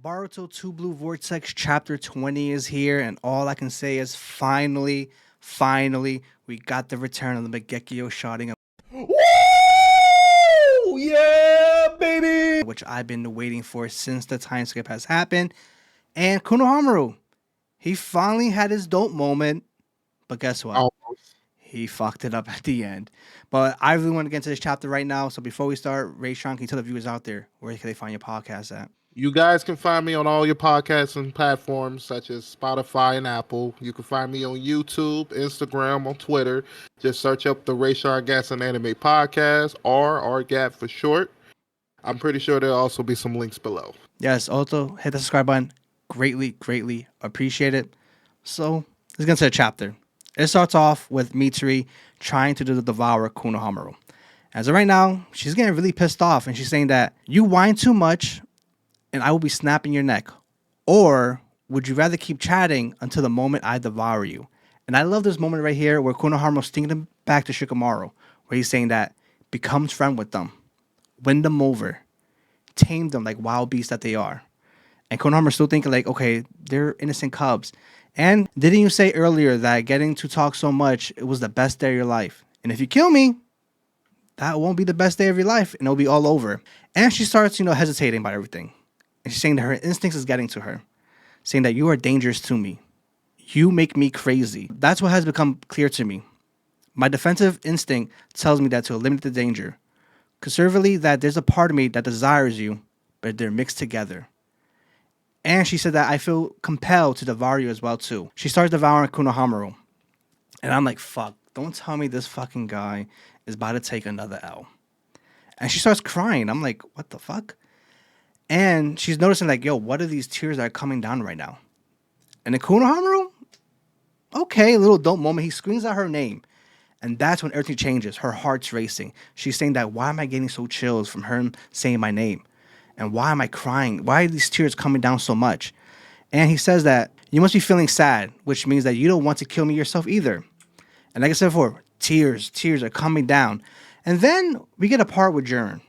Boruto 2 Blue Vortex chapter 20 is here, and all I can say is finally, we got the return of the Mangekyo Sharingan. Woo! Yeah, baby! Which I've been waiting for since the time skip has happened. And Konohamaru, he finally had his dope moment, but guess what? Almost. He fucked it up at the end. But I really want to get into this chapter right now. So before we start, Raysean, can you tell the viewers out there where can they find your podcast at? You guys can find me on all your podcasts and platforms such as Spotify and Apple. You can find me on YouTube, Instagram, on Twitter. Just search up the Raysean Gas and Anime Podcast, or RGAP for short. I'm pretty sure there'll also be some links below. Yes, also hit the subscribe button. Greatly appreciate it. So let's get into the chapter. It starts off with Mitsuri trying to devour Konohamaru. As of right now, she's getting really pissed off and she's saying that you whine too much and I will be snapping your neck. Or would you rather keep chatting until the moment I devour you? And I love this moment right here where Konohamaru's thinking him back to Shikamaru, where he's saying that becomes friend with them, win them over, tame them like wild beasts that they are. And Konohamaru's still thinking like, okay, they're innocent cubs. And didn't you say earlier that getting to talk so much, it was the best day of your life? And if you kill me, that won't be the best day of your life and it'll be all over. And she starts, hesitating about everything. And she's saying that her instincts is getting to her, saying that you are dangerous to me. You make me crazy. That's what has become clear to me. My defensive instinct tells me that to eliminate the danger. Conservatively, that there's a part of me that desires you, but they're mixed together. And she said that I feel compelled to devour you as well too. She starts devouring Konohamaru. And I'm like, fuck, don't tell me this fucking guy is about to take another L. And she starts crying. I'm like, what the fuck? And she's noticing like, yo, what are these tears that are coming down right now? And then Konohamaru, okay, a little dope moment. He screams out her name. And that's when everything changes. Her heart's racing. She's saying that, why am I getting so chills from her saying my name? And why am I crying? Why are these tears coming down so much? And he says that you must be feeling sad, which means that you don't want to kill me yourself either. And like I said before, tears are coming down. And then we get a part with Jern,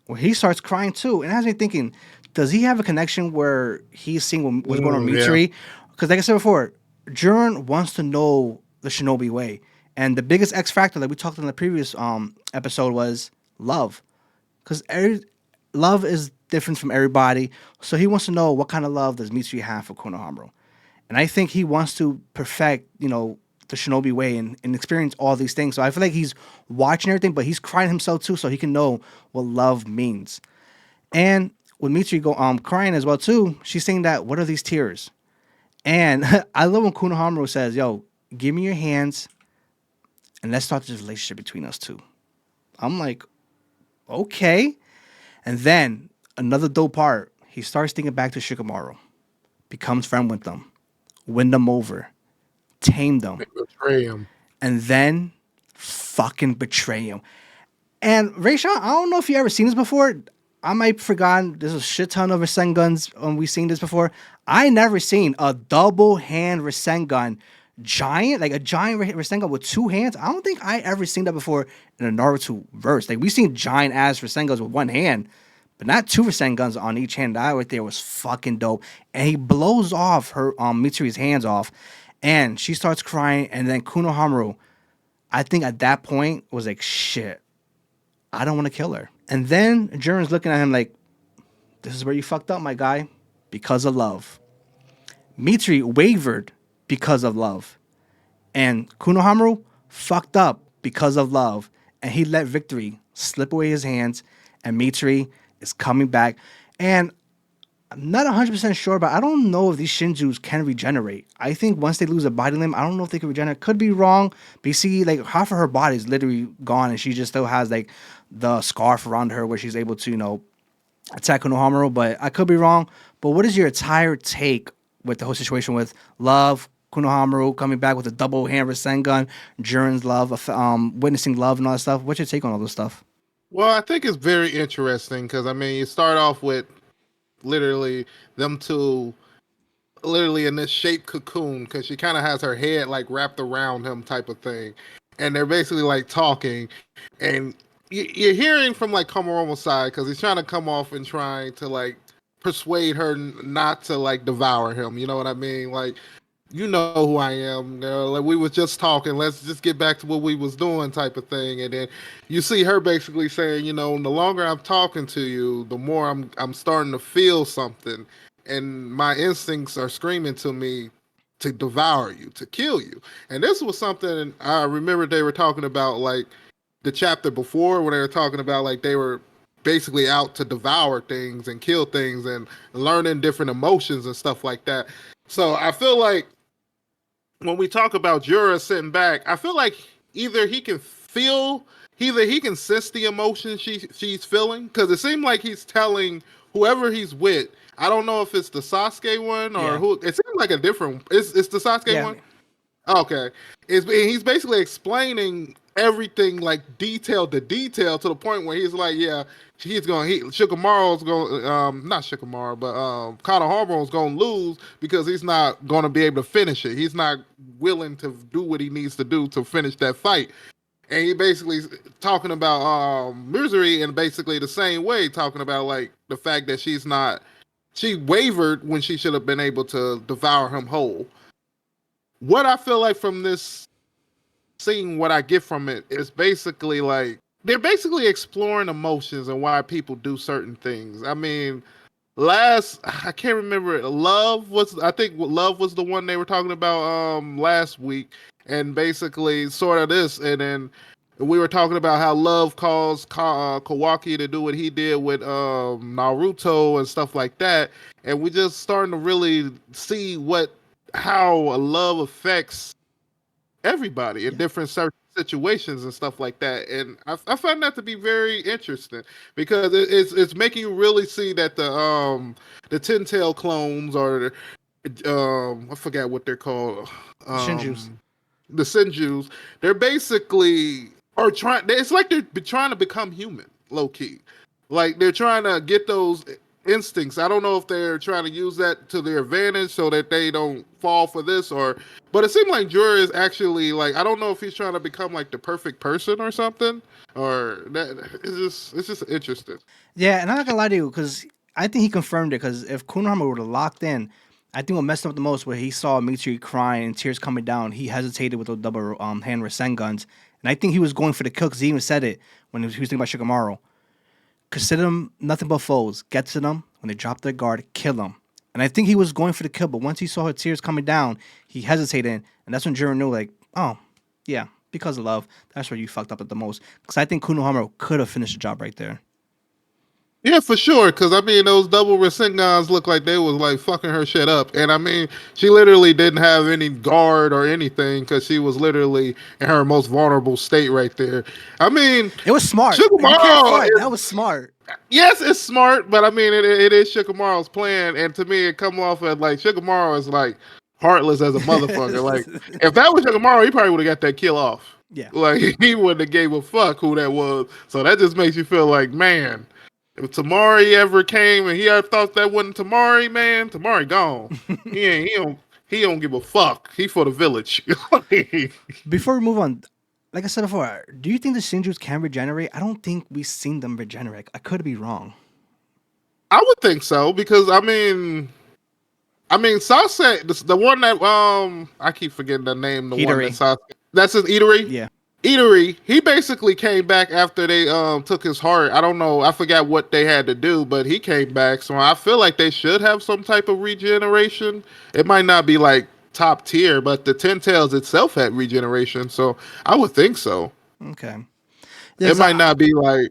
where he starts crying too. And it has me thinking, does he have a connection where he's seeing what's going on with Mitsuri? Because like I said before, Jern wants to know the shinobi way. And the biggest X factor that we talked in the previous episode was love. Because love is different from everybody. So he wants to know what kind of love does Mitsuri have for Konohamaru. And I think he wants to perfect, the shinobi way and experience all these things. So I feel like he's watching everything, but he's crying himself too so he can know what love means. And when Mitsuri crying as well too, she's saying that, what are these tears? And I love when Konohamaru says, yo, give me your hands and let's start this relationship between us two. I'm like, okay. And then another dope part, he starts thinking back to Shikamaru, becomes friend with them, win them over, tame them, betray him, and then fucking betray him. And Raysean, I don't know if you ever seen this before. I might have forgotten. There's a shit ton of Rasengans. We've seen this before. I never seen a double hand Rasengan giant, like a giant Rasengan with two hands. I don't think I ever seen that before in a Naruto verse. Like we've seen giant ass Rasengans with one hand, but not two Rasengans on each hand. That right there was fucking dope. And he blows off her Mitsuri's hands off, and she starts crying. And then Konohamaru, I think at that point was like, shit, I don't want to kill her. And then Jiren's looking at him like, this is where you fucked up, my guy, because of love. Mitsuri wavered because of love. And Konohamaru fucked up because of love. And he let victory slip away his hands. And Mitsuri is coming back. And I'm not 100% sure, but I don't know if these Shinjus can regenerate. I think once they lose a body limb, I don't know if they can regenerate. Could be wrong. But you see, like, half of her body is literally gone. And she just still has, like, the scarf around her where she's able to, attack Konohamaru. But I could be wrong. But what is your entire take with the whole situation with love, Konohamaru coming back with a double hand Rasengan, Jiren's love, witnessing love and all that stuff? What's your take on all this stuff? Well, I think it's very interesting because, you start off with literally them two literally in this shaped cocoon because she kind of has her head like wrapped around him type of thing. And they're basically like talking. And you're hearing from like Komaromo's side because he's trying to come off and trying to like persuade her not to like devour him. You know what I mean? Like, you know who I am, girl. Like we was just talking. Let's just get back to what we was doing, type of thing. And then you see her basically saying, you know, the longer I'm talking to you, the more I'm starting to feel something, and my instincts are screaming to me to devour you, to kill you. And this was something I remember they were talking about, like the chapter before, when they were talking about like they were basically out to devour things and kill things and learning different emotions and stuff like that. So I feel like when we talk about Jura sitting back, I feel like either he can feel, either he can sense the emotion she's feeling, because it seemed like he's telling whoever he's with. I don't know if it's the Sasuke one or Yeah. who. It seems like a different. It's the Sasuke Yeah. one. Okay, he's basically explaining everything like detail to detail to the point where he's like, yeah, Shikamaru's going, not Shikamaru, but Konohamaru's going to lose because he's not going to be able to finish it. He's not willing to do what he needs to do to finish that fight. And he basically talking about Misery in basically the same way, talking about like the fact that she wavered when she should have been able to devour him whole. What I feel like from this scene, what I get from it is basically like they're basically exploring emotions and why people do certain things. I mean, I can't remember. I think Love was the one they were talking about last week, and basically sort of this, and then we were talking about how Love caused Kawaki to do what he did with Naruto and stuff like that, and we just starting to really see how Love affects everybody in different certain situations and stuff like that. And I find that to be very interesting because it's making you really see that the Ten Tail clones, or I forgot what they're called, Shinju's. the Senjus, they're basically are trying. It's like they're trying to become human, low key. Like they're trying to get those instincts. I don't know if they're trying to use that to their advantage so that they don't fall for this, or but it seemed like Jura is actually like, I don't know if he's trying to become like the perfect person or something, or that it's just interesting. Yeah, and I'm not gonna lie to you because I think he confirmed it. Because if Konohama would have locked in, I think what messed him up the most where he saw Mitsuri crying and tears coming down, he hesitated with the double hand rasengans, and I think he was going for the kill because he even said it when he was thinking about Shikamaru. Consider them nothing but foes. Get to them when they drop their guard, kill them. And I think he was going for the kill, but once he saw her tears coming down, he hesitated, and that's when Jiren knew, like, oh, yeah, because of love, that's where you fucked up at the most. Because I think Konohamaru could have finished the job right there. Yeah, for sure. Because I mean, those double Rasengans look like they was like fucking her shit up, and I mean, she literally didn't have any guard or anything because she was literally in her most vulnerable state right there. I mean, It was smart. You can't Shikamaru front. is, That was smart. yes, it's smart, but I mean, it is Shikamaru's plan, and to me, it come off as like Shikamaru is like heartless as a motherfucker. Like, if that was Shikamaru, he probably would have got that kill off. Yeah. Like, he wouldn't have gave a fuck who that was. So that just makes you feel like, man, if Tamari ever came and he ever thought that wasn't Tamari, man, Tamari gone. He don't give a fuck. He for the village. Before we move on, like I said before, do you think the Shinjus can regenerate? I don't think we've seen them regenerate. I could be wrong. I would think so because Sasuke, the one that I keep forgetting the name. The one that Hidari. Sasuke, that's his Eatery. Yeah. Eatery, he basically came back after they took his heart. I don't know, I forgot what they had to do, but he came back. So I feel like they should have some type of regeneration. It might not be like top tier, but the Ten Tails itself had regeneration, so I would think so. Okay. It might not be like,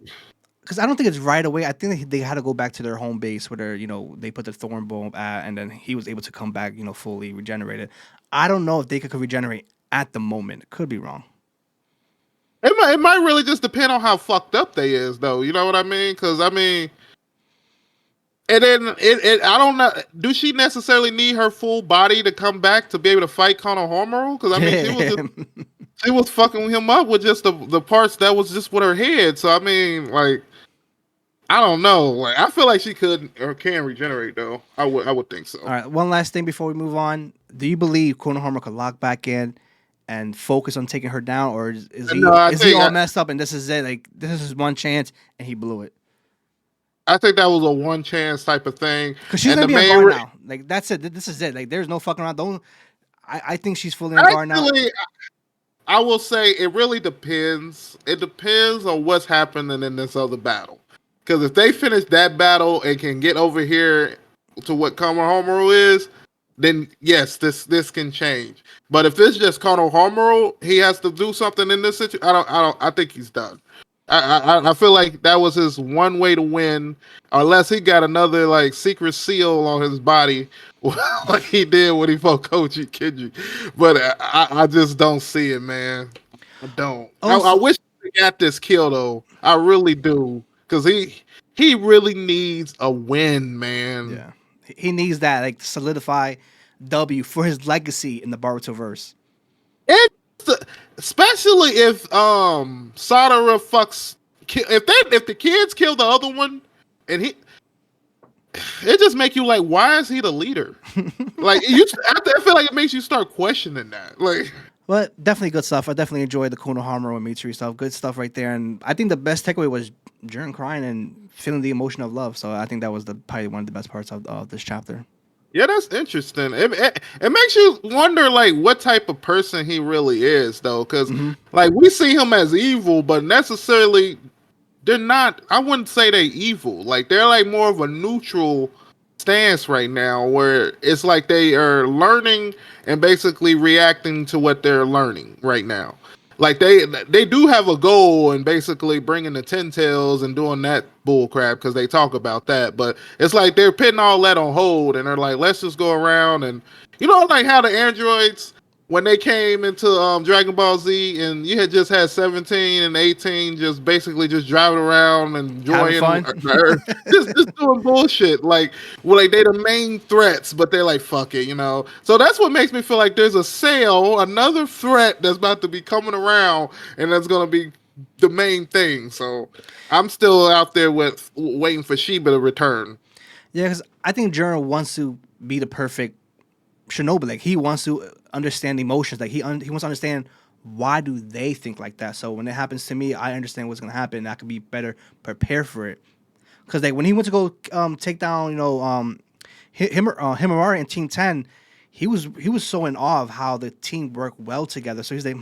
because I don't think it's right away. I think they had to go back to their home base where they put the thorn bomb at, and then he was able to come back, fully regenerated. I don't know if they could regenerate at the moment. Could be wrong. it might really just depend on how fucked up they is, though. You know what I mean? Because I mean, and then I don't know. Do she necessarily need her full body to come back to be able to fight Konohamaru? Because I mean, she was fucking him up with just the parts that was just with her head. So I mean, like, I don't know. Like, I feel like she could or can regenerate, though. I would think so. All right. One last thing before we move on. Do you believe Konohamaru could lock back in and focus on taking her down, or is he all messed up and this is it? Like, this is his one chance and he blew it. I think that was a one chance type of thing. Because she's And gonna the be on main guard now. Like that's it. This is it. Like there's no fucking around. Don't. I think she's fully on guard now. actually, I will say it really depends. It depends on what's happening in this other battle. Because if they finish that battle and can get over here to what Konohamaru is, then yes, this can change. But if it's just Konohamaru, he has to do something in this situation. I think he's done. I feel like that was his one way to win, unless he got another like secret seal on his body, like he did when he fought Koji Kendrick. But I just don't see it, man. I don't. I wish he got this kill though. I really do, because he really needs a win, man. Yeah, he needs that like to solidify W for his legacy in the Boruto verse. It, especially if Sarada fucks if the kids kill the other one, and it just make you like, why is he the leader? Like I feel like it makes you start questioning that. Like, But definitely good stuff. I definitely enjoyed the Konohamaru and Mitsuri stuff. Good stuff right there. And I think the best takeaway was Jiren crying and feeling the emotion of love. So I think that was probably one of the best parts of this chapter. yeah, that's interesting. It makes you wonder, like, what type of person he really is, though, because like we see him as evil, but necessarily they're not. I wouldn't say they're evil. Like they're like more of a neutral stance right now, where it's like they are learning and basically reacting to what they're learning right now. Like they do have a goal and basically bringing the ten tails and doing that bull crap, because they talk about that, but it's like they're putting all that on hold and they're like, let's just go around and like how the androids, when they came into Dragon Ball Z and you had just had 17 and 18 just basically just driving around and enjoying the earth, just doing bullshit. Like, well, like they're the main threats, but they're like, fuck it, So that's what makes me feel like there's another threat that's about to be coming around, and that's gonna be the main thing. So I'm still out there waiting for Sheba to return. Yeah, because I think Jiren wants to be the perfect shinobi. Like he wants to understand emotions. Like he wants to understand why do they think like that. So when it happens to me, I understand what's gonna happen. And I could be better prepared for it. Because like when he went to go take down Himawari in Team 10, he was so in awe of how the team worked well together. So he's like,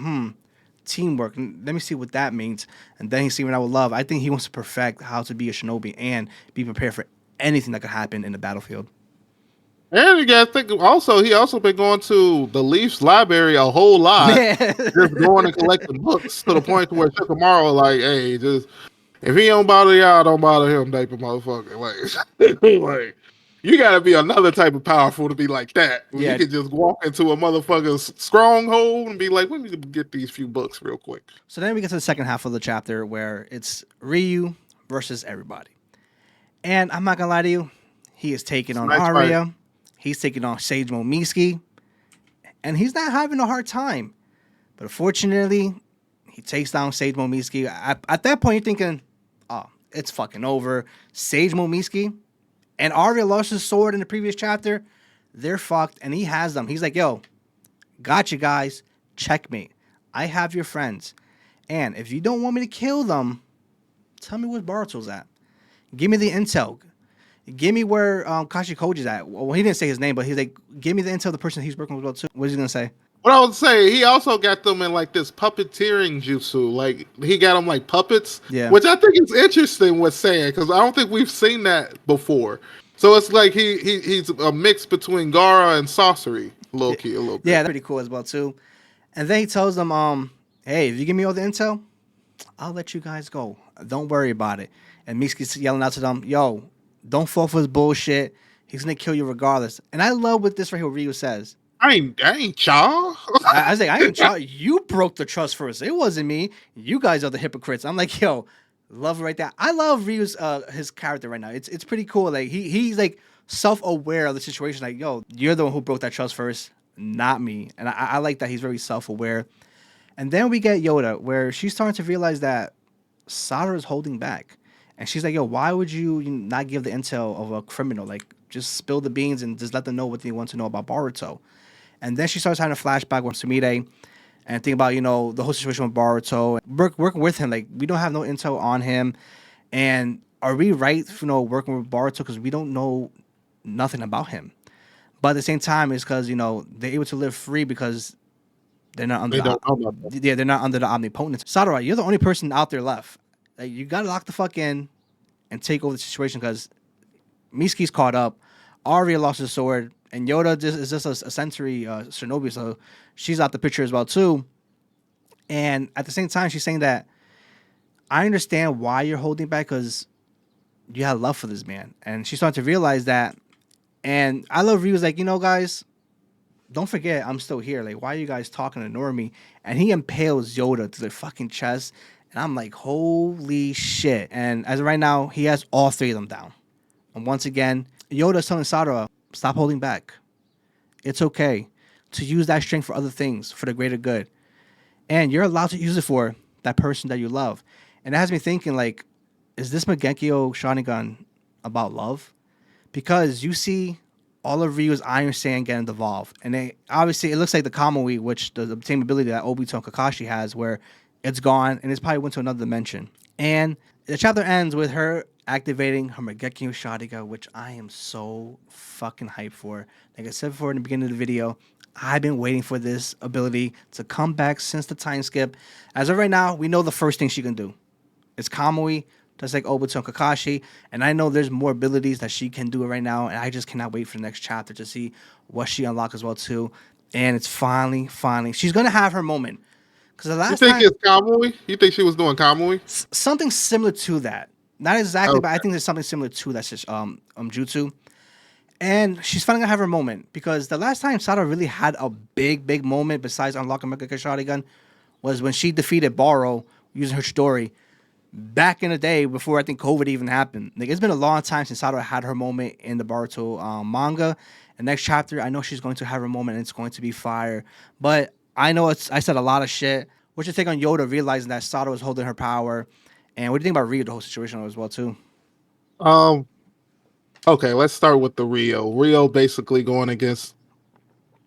teamwork. Let me see what that means. And then he's seeing what I would love. I think he wants to perfect how to be a shinobi and be prepared for anything that could happen in the battlefield. And you gotta think also, he also been going to the Leafs library a whole lot. Just going and collecting books to the point where Shikamaru like, hey, just if he don't bother y'all, don't bother him, type of motherfucker. Like, like you gotta be another type of powerful to be like that. Yeah. You can just walk into a motherfucker's stronghold and be like, let me get these few books real quick. So then we get to the second half of the chapter where it's Ryu versus everybody. And I'm not gonna lie to you, he is taking on Arya. Fight. He's taking on Sage Momiski, and he's not having a hard time. But unfortunately, he takes down Sage Momiski. At that point, you're thinking, oh, it's fucking over. Sage Momiski and Arya lost his sword in the previous chapter. They're fucked, and he has them. He's like, yo, got you guys. Checkmate. I have your friends. And if you don't want me to kill them, tell me where Boruto's at. Give me the intel. Give me where Kashikoji's at. Well, he didn't say his name, but he's like, give me the intel of the person he's working with too. What is he gonna say? What I would say, he also got them in like this puppeteering jutsu. Like he got them like puppets, which I think is interesting. What's saying, because I don't think we've seen that before. So it's like he's a mix between Gaara and sorcery, low key a little bit. Yeah, that's pretty cool as well too. And then he tells them, hey, if you give me all the intel, I'll let you guys go. Don't worry about it. And Miski's yelling out to them, yo, don't fall for his bullshit. He's gonna kill you regardless. And I love what this right here Ryu says. I ain't y'all. I was like, I ain't y'all. You broke the trust first. It wasn't me. You guys are the hypocrites. I'm like, yo, love it right there. I love Ryu's his character right now. It's pretty cool. Like he's like self-aware of the situation. Like, yo, you're the one who broke that trust first, not me. And I like that he's very self-aware. And then we get Yoda, where she's starting to realize that Sarada is holding back. And she's like, yo, why would you not give the intel of a criminal? Like, just spill the beans and just let them know what they want to know about Boruto. And then she starts having a flashback with Sumire and think about, the whole situation with Boruto. Working with him, like, we don't have no intel on him. And are we right, working with Boruto because we don't know nothing about him? But at the same time, it's because they're able to live free because they're not under They don't know nothing. they're not under the omnipotence. Sadara, you're the only person out there left. Like, you gotta lock the fuck in and take over the situation because Miski's caught up. Arya lost his sword, and Yoda is just a sensory shinobi, so she's out the picture as well too. And at the same time, she's saying that I understand why you're holding back because you have love for this man, and she's starting to realize that. And I love Ryu's like, guys, don't forget I'm still here. Like, why are you guys talking and ignoring me? And he impales Yoda to the fucking chest, and I'm like, holy shit! And as of right now, he has all three of them down. And once again, Yoda's telling Sadara, stop holding back. It's okay to use that strength for other things, for the greater good. And you're allowed to use it for that person that you love. And it has me thinking, like, is this Mangekyo Sharingan about love? Because you see all of Ryu's Iron Sand getting devolved. And obviously, it looks like the Kamui, which the same ability that Obito and Kakashi has, where it's gone and it's probably went to another dimension. And the chapter ends with her activating her Mangekyo Sharingan, which I am so fucking hyped for. Like I said before in the beginning of the video, I've been waiting for this ability to come back since the time skip. As of right now, we know the first thing she can do. It's Kamui, just like Obito and Kakashi. And I know there's more abilities that she can do right now. And I just cannot wait for the next chapter to see what she unlocks as well too. And it's finally, she's going to have her moment. Because the last You think time, it's Kamui? You think she was doing Kamui? something similar to that. Not exactly, but Okay. I think there's something similar to that jutsu. And she's finally gonna have her moment because the last time Sada really had a big moment besides unlocking Mangekyo Sharingan was when she defeated Baro using her Chidori back in the day before I think COVID even happened. Like, it's been a long time since Sada had her moment in the Boruto manga. And next chapter, I know she's going to have her moment and it's going to be fire. But I know I said a lot of shit. What's your take on Yoda realizing that Sada was holding her power? And what do you think about Ryu, the whole situation as well too? Um. Okay, let's start with the Rio. Rio basically going against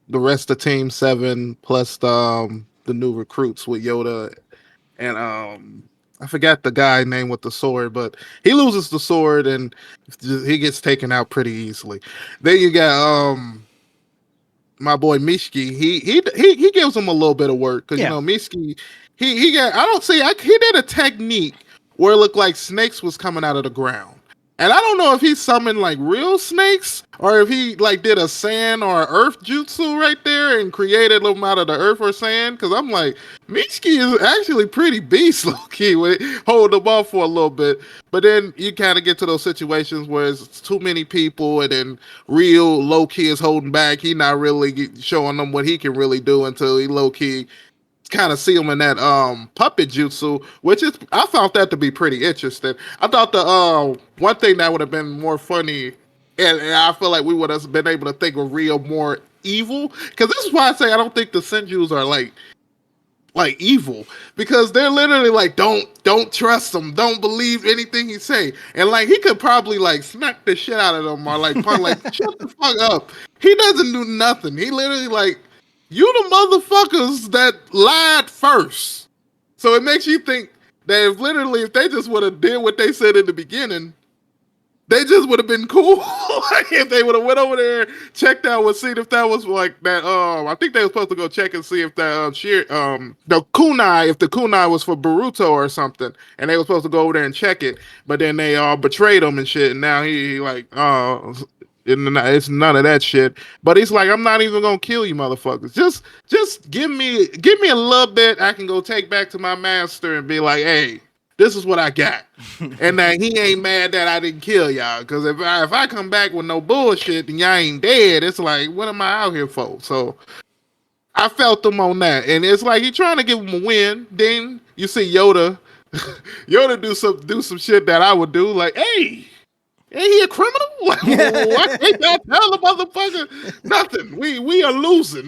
the rest of Team Seven plus the new recruits with Yoda and I forgot the guy name with the sword, but he loses the sword and he gets taken out pretty easily. Then you got my boy Mishki. He gives him a little bit of work because Yeah. Mishki he got I don't see he did a technique where it looked like snakes was coming out of the ground. And I don't know if he summoned like real snakes or if he like did a sand or earth jutsu right there and created them out of the earth or sand. Because I'm like, Mitsuki is actually pretty beast low key with hold them off for a little bit. But then you kind of get to those situations where it's too many people and then real low key is holding back. He not really showing them what he can really do until he low key kind of see him in that puppet jutsu, which is I found that to be pretty interesting. I thought the one thing that would have been more funny, and I feel like we would have been able to think of real more evil, because this is why I say I don't think the Senjus are like evil, because they're literally like don't trust him, don't believe anything he say, and like he could probably like smack the shit out of them or like pun like shut the fuck up. He doesn't do nothing. He literally like you the motherfuckers that lied first. So it makes you think that if they just would have did what they said in the beginning, they just would have been cool. Like if they would have went over there, checked out, and seen if that was like that. I think they were supposed to go check and see if that the kunai, if the kunai was for Boruto or something, and they were supposed to go over there and check it. But then they all betrayed him and shit. And now he like, it's none of that shit. But he's like, I'm not even gonna kill you, motherfuckers. Just give me a little bit. I can go take back to my master and be like, hey, this is what I got. And that he ain't mad that I didn't kill y'all. Because if I come back with no bullshit and y'all ain't dead, it's like, what am I out here for? So I felt him on that. And it's like he trying to give him a win. Then you see Yoda. Yoda do some shit that I would do. Like, hey, ain't he a criminal? Like, what? Ain't that tell the motherfucker nothing? We are losing.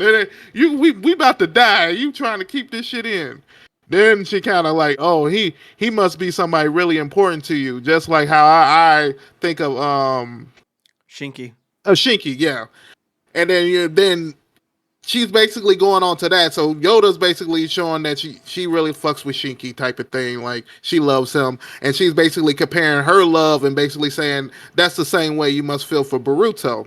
We about to die. You trying to keep this shit in. Then she kind of like, oh, he must be somebody really important to you, just like how I think of Shinky. Shinky, yeah. And then she's basically going on to that. So Yoda's basically showing that she really fucks with Shinki type of thing. Like she loves him, and she's basically comparing her love and basically saying that's the same way you must feel for Boruto.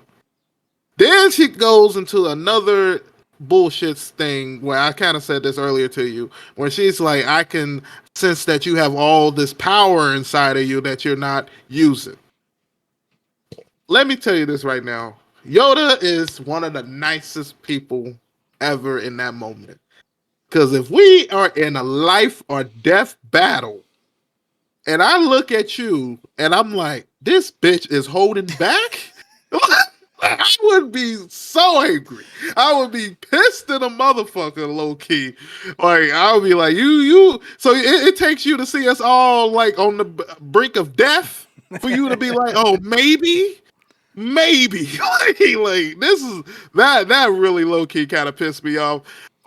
Then she goes into another bullshit thing where I kind of said this earlier to you, where she's like, I can sense that you have all this power inside of you that you're not using. Let me tell you this right now. Yoda is one of the nicest people ever in that moment. Because if we are in a life or death battle, and I look at you and I'm like, this bitch is holding back, I would be so angry. I would be pissed in a motherfucker, low key. Like I would be like, you. So it takes you to see us all like on the brink of death for you to be like, oh, maybe like this is that really low key kind of pissed me off.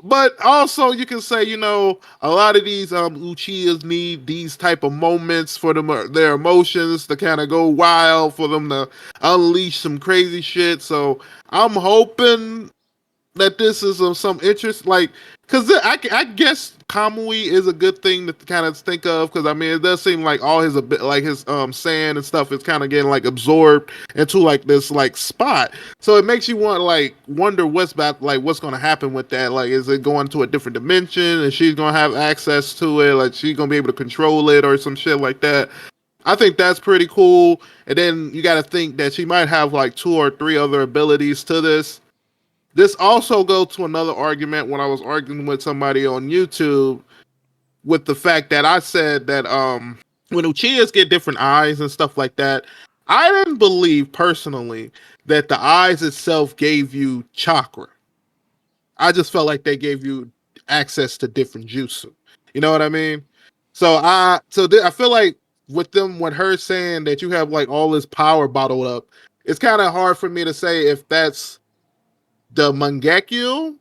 But also you can say, a lot of these Uchihas need these type of moments for them their emotions to kind of go wild, for them to unleash some crazy shit. So I'm hoping that this is of some interest, like, because I guess Kamui is a good thing to kind of think of, because I mean it does seem like all his like his sand and stuff is kind of getting like absorbed into like this like spot, so it makes you want like wonder what's going to happen with that. Like, is it going to a different dimension and she's going to have access to it, like she's going to be able to control it or some shit like that. I think that's pretty cool. And then you got to think that she might have like 2 or 3 other abilities to this. This also goes to another argument when I was arguing with somebody on YouTube with the fact that I said that when Uchihas get different eyes and stuff like that, I didn't believe personally that the eyes itself gave you chakra. I just felt like they gave you access to different jutsu. You know what I mean? So I feel like with her saying that you have like all this power bottled up, it's kind of hard for me to say if that's the Mangekyo,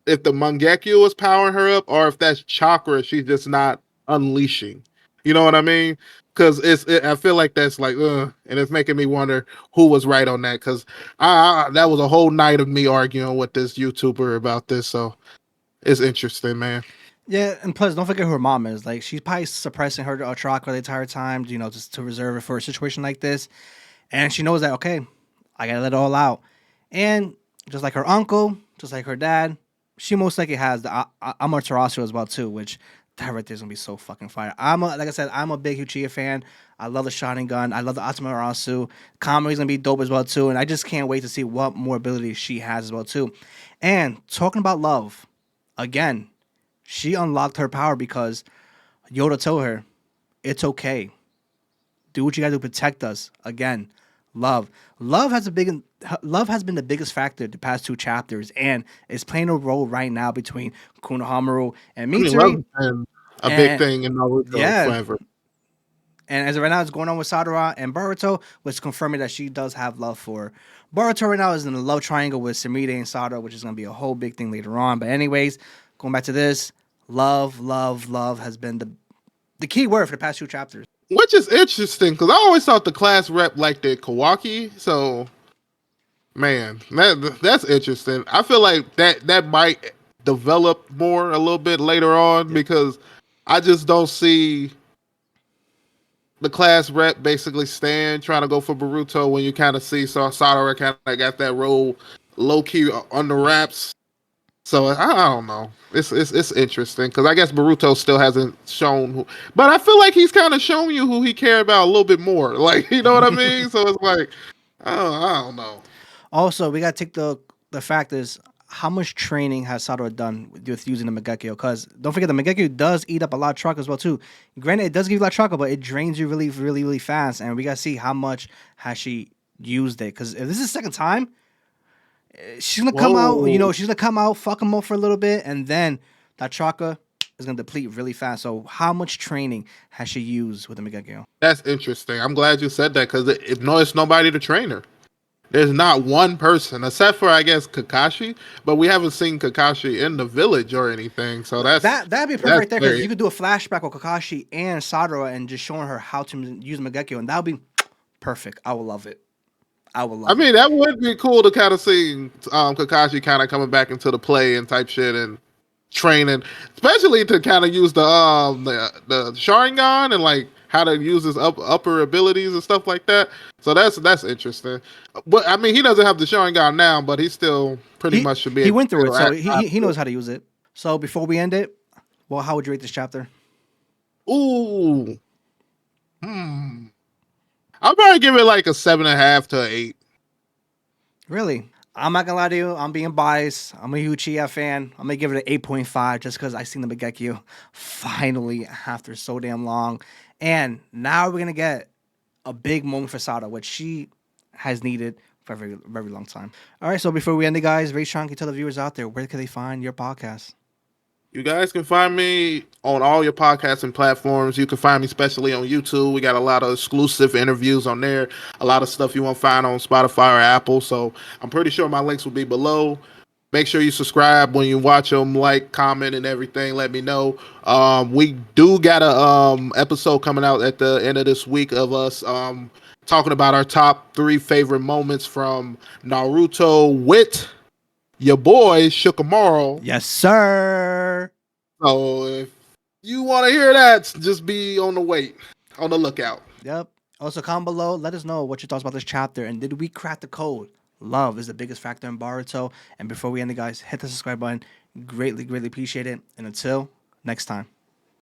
if the Mangekyo is powering her up, or if that's chakra she's just not unleashing. You know what I mean? Because I feel like that's like, and it's making me wonder who was right on that. Because that was a whole night of me arguing with this YouTuber about this. So it's interesting, man. Yeah, and plus, don't forget who her mom is. Like, she's probably suppressing her chakra the entire time, just to reserve it for a situation like this. And she knows that, okay, I gotta let it all out. And just like her uncle, just like her dad, she most likely has the Amaterasu as well too, which that right there is gonna be so fucking fire. Like I said, I'm a big Uchiha fan. I love the Sharingan. I love the Amaterasu. Kamui's gonna be dope as well too, and I just can't wait to see what more abilities she has as well too. And talking about love, again, she unlocked her power because Yoda told her, "It's okay. Do what you gotta do to protect us." Again, love. Love has been the biggest factor the past 2 chapters, and it's playing a role right now between Konohamaru and I mean, love Mitsuri. has been a big And thing in Naruto yeah, forever. and as of right now, it's going on with Sarada and Boruto, which is confirming that she does have love for Boruto right now. Is in a love triangle with Sumire and Sarada, which is going to be a whole big thing later on. But anyways, going back to this, love has been the key word for the past 2 chapters. Which is interesting because I always thought the class rep liked the Kawaki. So man, that's interesting. I feel like that might develop more a little bit later on Yep. because I just don't see the class rep basically stand trying to go for Boruto when you kind of see Sadara kind of got that role low key on the wraps. So I don't know. It's interesting because I guess Boruto still hasn't shown who, but I feel like he's kind of shown you who he cared about a little bit more. Like, you know what I mean? So it's like I don't know. Also, we got to take the fact is how much training has Sadara done with using the Mangekyo? Because don't forget, the Mangekyo does eat up a lot of chakra as well too. Granted, it does give you a lot of chakra, but it drains you really, really, really fast. And we got to see how much has she used it. Because if this is the second time, she's gonna come out. Whoa, She's gonna come out, fuck him up for a little bit, and then that chakra is gonna deplete really fast. So, how much training has she used with the Mangekyo? that's interesting. I'm glad you said that because it's nobody to train her. There's not one person except for I guess Kakashi, but we haven't seen Kakashi in the village or anything. So That'd be perfect that's right there because very you could do a flashback with Kakashi and Sadara and just showing her how to use Mangekyo, and that would be perfect. I would love it. I would love I it. mean, that would be cool to kind of see Kakashi kind of coming back into the play and type shit and training, especially to kind of use the Sharingan and like how to use his upper abilities and stuff like that. So that's interesting. But I mean, he doesn't have the Sharingan now, but he still pretty He much should be he able went through it, to so act. he knows how to use it. So before we end it, well, how would you rate this chapter? Ooh, hmm. I'll probably give it like a 7.5 to 8. Really? I'm not gonna lie to you. I'm being biased. I'm a huge Chia fan. I'm gonna give it an 8.5 just because I seen the Mangekyo finally after so damn long, and now we're gonna get a big moment for Sada, which she has needed for a very, very long time. All right, so before we end it, guys, Raysean, can you tell the viewers out there where can they find your podcast? You guys can find me on all your podcasting platforms. You can find me especially on YouTube. We got a lot of exclusive interviews on there. A lot of stuff you won't find on Spotify or Apple. So I'm pretty sure my links will be below. Make sure you subscribe when you watch them, like, comment, and everything. Let me know. We do got a episode coming out at the end of this week of us talking about our top 3 favorite moments from Naruto with your boy Shikamaru. Yes, sir. So if you want to hear that, just be on the lookout. Yep. Also, comment below. Let us know what your thoughts about this chapter, and did we crack the code? Love is the biggest factor in Boruto. And before we end it, guys, hit the subscribe button. Greatly, greatly appreciate it. And until next time.